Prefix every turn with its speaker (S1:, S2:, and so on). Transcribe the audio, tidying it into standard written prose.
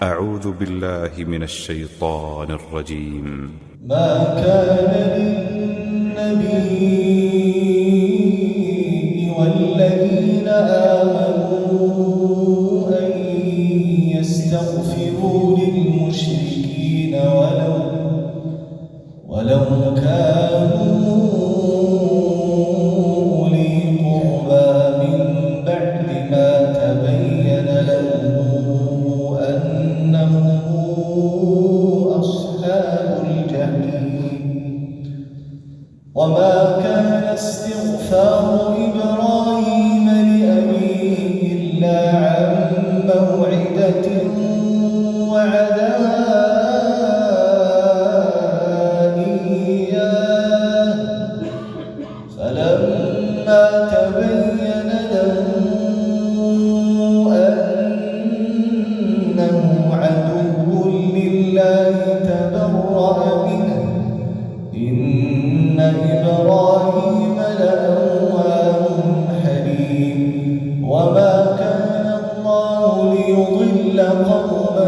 S1: أعوذ بالله من الشيطان الرجيم.
S2: ما كان للنبي والذين آمنوا أن يستغفروا للمشركين ولو كانوا أولي قربى من بعد ما تبين لهم أنهم أصحاب الجحيم. وما كان استغفار إبراهيم لأبيه إلا عن موعدة وعدها إياه فلما تبين له أنه عدو لله تبرأ منه إن إبراهيم لأواه حليم. وما كان الله ليضل قوما